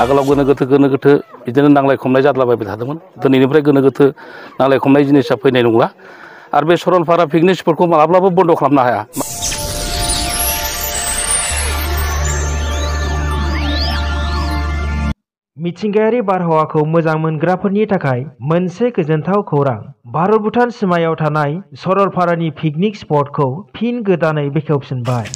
आगोलाव गोनो गोथो बिदिनो नांलाय खमलाय जाद्लाबायबाय थादोंमोन दिनैनिफ्राय गोनो गोथो नांलाय खमलाय जिनिसा फैनाय नंला आरो बे सरलपारा पिकनिक स्पटखौ माब्लाबाबो बन्द खालामनो हाया। मिथिंगायारि बारहावाखौ मोजां मोनग्राफोरनि थाखाय मोनसे गोजोनथाव खौरां। भारत भुटान सीमायाव थानाय सरलपारानि पिकनिक स्पटखौ फिन गोदानै बेखेवफिनबाय।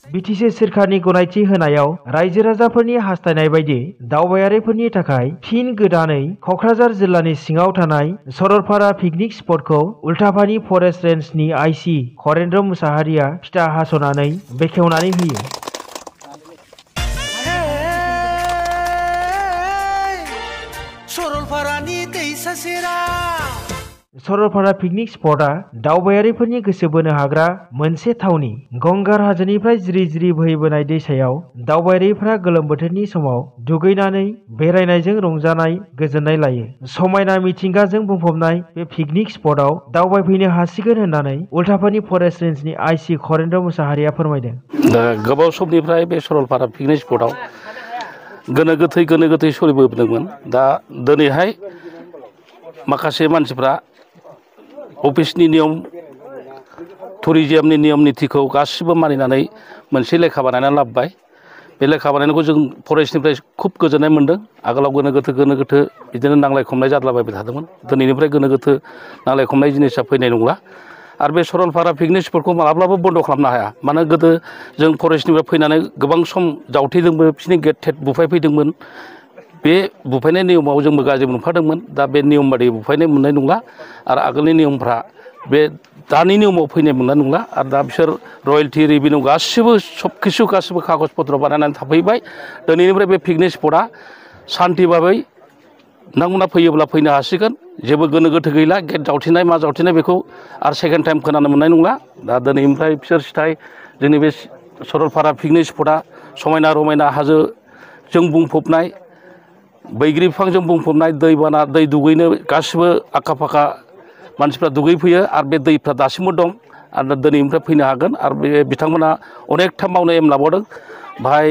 बिटिसि सोरखारनि गनायथि होनायाव रायजो राजाफोरनि हास्थायनाय बायदि दावबायारिफोरनि थाखाय फिन गोदानै कक्राझार जिल्लानि सिङाव थानाय सरलपारा पिकनिक स्पटखौ उल्टापानी फरेस्ट रेन्जनि आइसि खरेन्द्र मुसाहारिया फिथा हास'नानै बेखेवनानै होयो। सरलपारा पिकनिक स्पटआ दावबायारिफोरनि गोसो बोनो हाग्रा मोनसे थावनि। गंगार हाजोनिफ्राय जिरि जिरि बोहैबोनाय दैसायाव दावबायारिफोरा गोलोम बोथोरनि समाव दुगैनानै बेरायनायजों रंजानाय गोजोननाय लायो। समायना मिथिंगाजों बुंफबनाय बे पिकनिक स्पटआव दावबायफैनो हासिगोन होननानै उल्टापानी फरेस्ट रेन्जनि आइसि खरेन्द्र मुसाहारिया फोरमायदों। गोबाव समनिफ्राय बे सरलपारा पिकनिक स्पटआव गोनो गोथै सोलिबोदोंमोन। दा दिनैहाय माखासे मानसिफ्रा अफिसनि नियम टुरिजिमनि नियम नितिखौ गासिबो मानिनानै मोनसे लेखा बानायनानै लाबोबाय। बे लेखा बानायनायखौ जों फरेस्टनिफ्राय खुब गोजोननाय मोन्दों। आगोलाव गोनो गोथो बिदिनो नांलाय खमलाय जाद्लाबायबाय थादोंमोन दिनैनिफ्राय गोनो गोथो नांलाय खमलाय जिनिसा फैनाय नंला आरो बे सरलपारा पिकनिक स्पटखौ माब्लाबाबो बन्द खालामनो हाया। मानो गोदो जों फरेस्टनिफ्राय फैनानै गोबां सम जावथेदोंबो बिसोरनि गेट टेट बुफायफैदोंमोन। बे बुफायनाय नियमाव जोंबो गाज्रि मोनफादोंमोन। दा बे नियम बादि बुफायनाय मोननाय नंला आरो आगोलनि नियमफ्रा बे दानि नियमाव फैनाय मोननाय नंला आरो दा बिसोर रयेल्टि रेभिनिउ गासिबो गासिबो कागज पत्र बानायनानै थाफैबाय। दिनैनिफ्राय बे पिकनिक स्पटआ सान्थि भाबै नोंथांमोना फैयोब्ला फैनो हासिगोन। जेबो गोनो गोथो गैला। गेट जावथेनाय मा जावथेनाय बेखौ आरो सेकेन्ड टाइम खोनानो मोननाय नंला। दा दिनैनिफ्राय बिसोर सिथाय जोंनि बे सरलपारा पिकनिक स्पटआ समायना रमायना हाजोजों बुंफबनाय, बैग्रि बिफांजों बुंफबनाय, दैबाना दै दुगैनो गासिबो आखा फाखा मानसिफ्रा दुगैफैयो आरो बे दैफ्रा दासिमबो दं आरो दिनैनिफ्राय फैनो हागोन। आरो बे बिथांमोना अनेकथा मावनो एम लाबावदों। बाहाय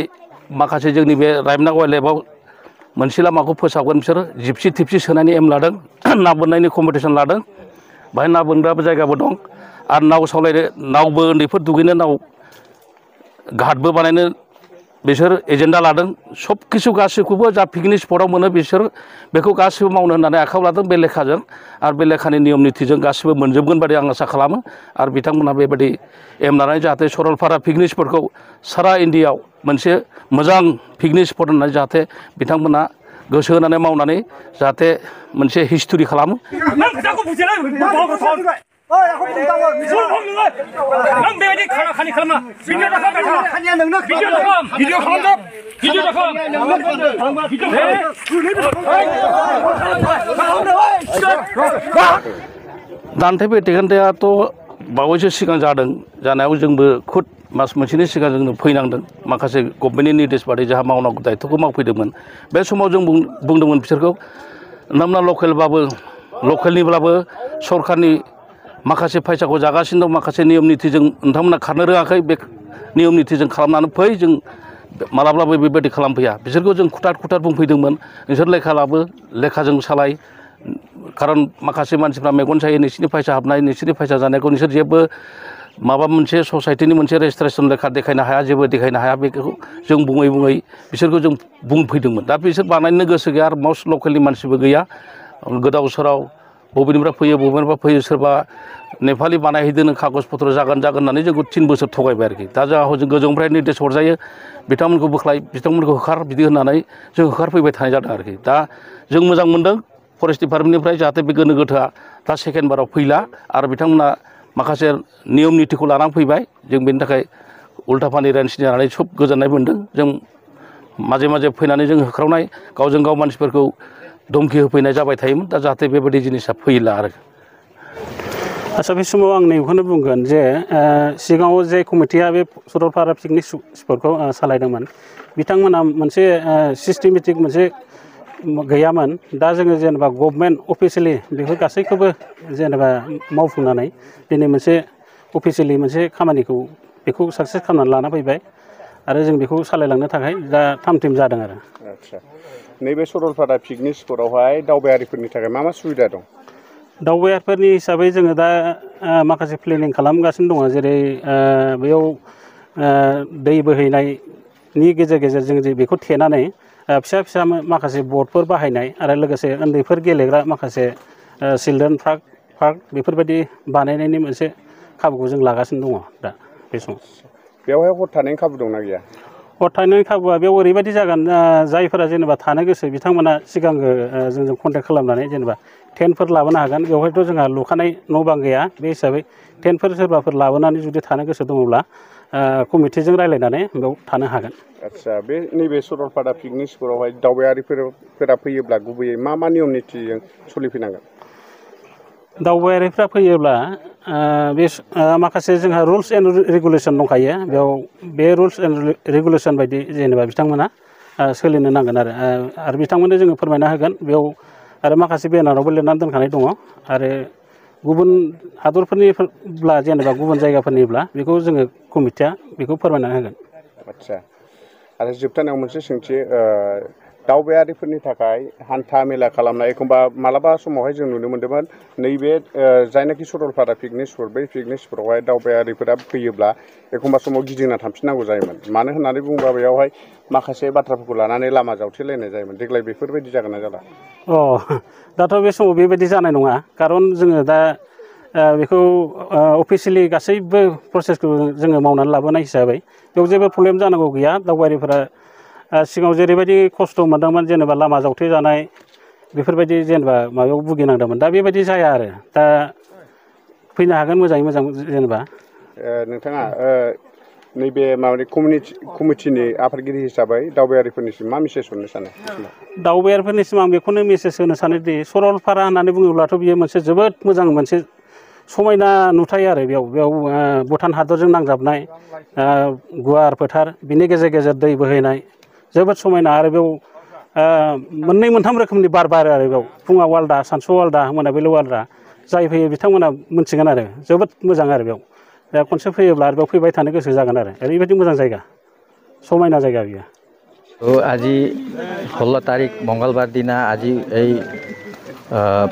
माखासे जोंनि बे रायमना वाइल्ड लाइफआव मोनसे लामाखौ फोसाबगोन बिसोर जिपसि टिपसि सोनायनि एम लादों। ना बोननायनि कम्पिटिसन लादों। बाहाय ना बोनग्राबो जायगाबो दं आरो नाव सालायनो नावबो उन्दैफोर दुगैनो नाव घाटबो बानायनो बिसोर एजेन्डा लादों। सब किसु गासैखौबो जा पिकनिक स्पटआव मोनो बिसोर बेखौ गासिबो मावनो होननानै आखायाव लादों बे लेखाजों आरो बे लेखानि नियम नितिजों गासिबो मोनजोबगोन बादि आं आसा खालामो। आरो बिथांमोनहा बेबायदि एम लानानै जाहाथे सरलपारा पिकनिक स्पटखौ सारा इन्डियायाव मोनसे मोजां पिकनिक स्पट होननानै जाहाथे बिथांमोना गोसो होनानै मावनानै जाहाथे मोनसे हिस्टरि खालामो। दान्थे बेटेखान्थायाथ' बावैसो सिगां जादों। जानायाव जोंबो खुद मास मोनसेनि सिगां जोंनो फैनांदों। माखासे गभर्नमेन्टनि निर्देश बादि जाहा मावनांगौ दायथ'खौ मावफैदोंमोन। बे समाव जों बुंदोंमोन बिसोरखौ नोंथांमोना लकेलनिब्लाबो सरकारनि माखासे फैसाखौ जागासिनो दं। माखासे नियम नितिजों नोंथांमोना खारनो रोङाखै। बे नियम नितिजों खालामनानै फै। जों मालाब्लाबो बेबायदि खालामफैया। बिसोरखौ जों खुथार बुंफैदोंमोन नोंसोर लेखा लाबो, लेखाजों सालाय। खारन माखासे मानसिफ्रा मेगन सायो नोंसोरनि फैसा हाबनाय, नोंसोरनि फैसा जानायखौ नोंसोर जेबो माबा मोनसे ससाइटिनि मोनसे रेजिस्ट्रेसन लेखा देखायनो हाया, जेबो देखायनो हाया। बेखौ जों बुङै बिसोरखौ जों बुंफैदोंमोन। दा बिसोर बानायनो गोसो गैया आरो मस्ट लकेलनि मानसिबो गैया। गोदाव सोराव बबेनिफ्राय फैयो सोरबा नेपालि बानायहैदों कागज पत्र जागोन होननानै जोंखौ 3 बोसोर थगायबाय आरोखि। दा जोंहा जों गोजौनिफ्राय निर्देश हरजायो बिथांमोनखौ बोख्लाय, बिथांमोनखौ होखार बिदि होननानै जों होखारफैबाय थानाय जादों आरोखि। दा जों मोजां मोनदों फरेस्ट डिपार्टमेन्टनिफ्राय जाहाथे बे गोनो गोथोआ दा सेकेन्ड बाराव फैला आरो बिथांमोना माखासे नियम नितिखौ लानानै फैबाय। जों बेनि थाखाय उल्टापानी रेन्जनि जानानै खुब गोजोननाय मोनदों। जों माजे फैनानै जों होख्रावनाय गावजों गाव मानसिफोरखौ धमखि होफैनाय जाबाय थायोमोन दा जाहाथे बेबायदि जिनिसा फैला आरो आच्चा बे समाव आं नैबेखौनो बुंगोन जे सिगाङाव जे कमिटिया बे सरलपारा पिकनिक स्पटखौ सालायदोंमोन बिथांमोना मोनसे सिस्टेमेटिक मोनसे गैयामोन दा जोङो जेनेबा गभर्नमेन्ट अफिसियेलि बेफोर गासैखौबो जेनेबा मावफुंनानै दिनै मोनसे अफिसियेलि मोनसे खामानिखौ बेखौ साक्सेस खालामनानै लाना फैबाय आरो जों बेखौ सालायलांनो थाखाय दा थाम थिम जादों आरो आच्चा नैबे सरलपारा पिकनिक स्पटआवहाय दावबायारिफोरनि थाखाय मा सुबिदा दं दावबायारिफोरनि हिसाबै जोङो दा माखासे प्लेनिं खालामगासिनो दङ जेरै बेयाव दै बोहैनायनि गेजेर गेजेर जों बेखौ थेनानै फिसा फिसा माखासे बटफोर बाहायनाय आरो लोगोसे उन्दैफोर गेलेग्रा माखासे चिलड्रेन पार्क बेफोरबायदि बानायनायनि मोनसे खाबुखौ जों लागासिनो दङ दा बे समाव बेवहाय हर थानायनि खाबु दंना गैया हर थानायनि खाबुआ बेयाव ओरैबायदि जागोन जायफोरा जेनेबा थानो गोसो बिथांमोना सिगांग्रो जोंजों कन्टेक्ट खालामनानै जेनेबा टेन्टफोर लाबोनो हागोन बेवहायथ' जोंहा लुखानाय न' बां गैया बे हिसाबै टेन्टफोर सोरबाफोर लाबोनानै जुदि थानो गोसो दङब्ला कमिटिजों रायज्लायनानै बेयाव थानो हागोन आच्चा बे नैबे सरलपारा पिकनिक स्पटआवहाय दावबायारिफोरा फैयोब्ला गुबैयै मा नियम निथिजों सोलिफैनांगोन दावबायारिफ्रा फैयोब्ला बे माखासे जोंहा रुल्स एन्ड रेगुलेसन दंखायो बेयाव बे रुल्स एन्ड रेगुलेसन बायदि जेनेबा बिथांमोना सोलिनो नांगोन आरो बिथांमोननो जोङो फोरमायना होगोन बेयाव आरो माखासे बेनारावबो लिरनानै दोनखानाय दङ आरो गुबुन हादरफोरनिब्ला जेनेबा गुबुन जायगाफोरनिब्ला बेखौ जोङो कमिटिया बेखौ फोरमायना होगोन आच्चा आरो जोबथारनायाव मोनसे सोंथि दावबायारिफोरनि थाखाय हान्था मेला खालामनाय एखनबा मालाबा समावहाय जों नुनो मोन्दोंमोन नैबे जायनाखि सरलपारा पिकनिक स्पट बै पिकनिक स्पटआवहाय दावबायारिफोरा फैयोब्ला एखनबा समाव गिदिंना थांफिननांगौ जायोमोन मानो होननानै बुङोबा बेयावहाय माखासे बाथ्राफोरखौ लानानै लामा जावथेलायनाय जायोमोन देग्लाय बेफोरबायदि जागोन ना जाला दाथ' बे समाव बेबायदि जानाय नङा खारन जोङो दा बेखौ अफिसियेलि गासैबो प्रसेसखौ जोङो मावनानै लाबोनाय हिसाबै बेयाव जेबो प्रब्लेम जानांगौ गैया दावबायारिफोरा सिगाङाव जेरैबायदि खस्थ' मोनदोंमोन जेनेबा लामा जावथे जानाय बेफोरबायदि जेनेबा माबायाव भुगिनांदोंमोन दा बेबायदि जाया आरो दा फैनो हागोन मोजाङै मोजां जेनेबा नोंथाङा नैबे माबानि कमिटिनि आफादगिरि हिसाबै दावबायारिफोरनिसिम मा मेसेज हरनो सानो दावबायारिफोरनिसिम आं बेखौनो मेसेज होनो सानोदि सरलपारा होननानै बुङोब्लाथ' बियो मोनसे जोबोद मोजां मोनसे समायना नुथाय आरो बेयाव भुटान हादरजों नांजाबनाय गुवार फोथार बिनि गेजेर गेजेर दै बोहैनाय जोबोद समायना आरो बेयाव मोननै मोनथाम रोखोमनि बार बारो आरो बेयाव फुङाव आलदा सानसुआव आलदा मोनाबिलियाव आलदा जाय फैयो बिथांमोना मोनथिगोन आरो जोबोद मोजां आरो बेयाव दा खनसे फैयोब्ला आरो बेयाव फैबाय थानो गोसो जागोन आरो ओरैबायदि मोजां जायगा समायना जायगा बियो আজি 16 তাৰিখ মঙ্গলবাৰ দিনা আজি এই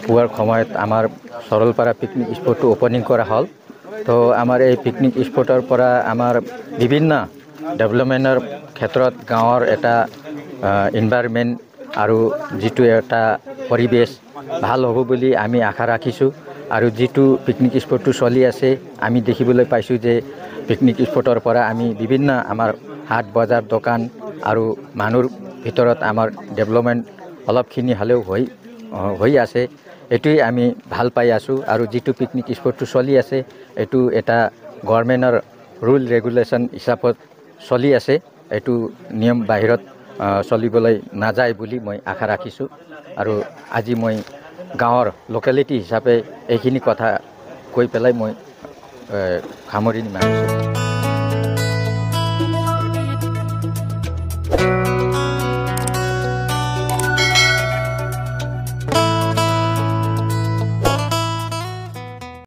পুৱাৰ সময়ত আমাৰ সৰলপাৰা পিকনিক স্পটটো ওপেনিং কৰা হ'ল তো আমাৰ এই পিকনিক স্পটৰ পৰা আমাৰ বিভিন্ন ডেভেলপমেণ্টৰ ক্ষেত্ৰত গাঁৱৰ এটা এনভাইৰনমেণ্ট আৰু যিটো এটা পৰিবেশ ভাল হ'ব বুলি আমি আশা ৰাখিছোঁ আৰু যিটো পিকনিক স্পটটো চলি আছে আমি দেখিবলৈ পাইছোঁ যে পিকনিক স্পটৰ পৰা আমি বিভিন্ন আমাৰ হাট বজাৰ দোকান আৰু মানুহৰ ভিতৰত আমাৰ ডেভেলপমেণ্ট অলপখিনি হ'লেও হৈ আছে এটোই আমি ভাল পাই আছোঁ আৰু যিটো পিকনিক স্পটটো চলি আছে এটো এটা গভৰ্নমেণ্টৰ ৰুল ৰেগুলেশ্যন হিচাপত চলি আছে এটো নিয়ম বাহিৰত চলিবলৈ নাযায় বুলি মই আশা ৰাখিছোঁ আৰু আজি মই গাঁৱৰ লোকেলিটি হিচাপে এইখিনি কথা কৈ পেলাই মই সামৰণি মাৰিছোঁ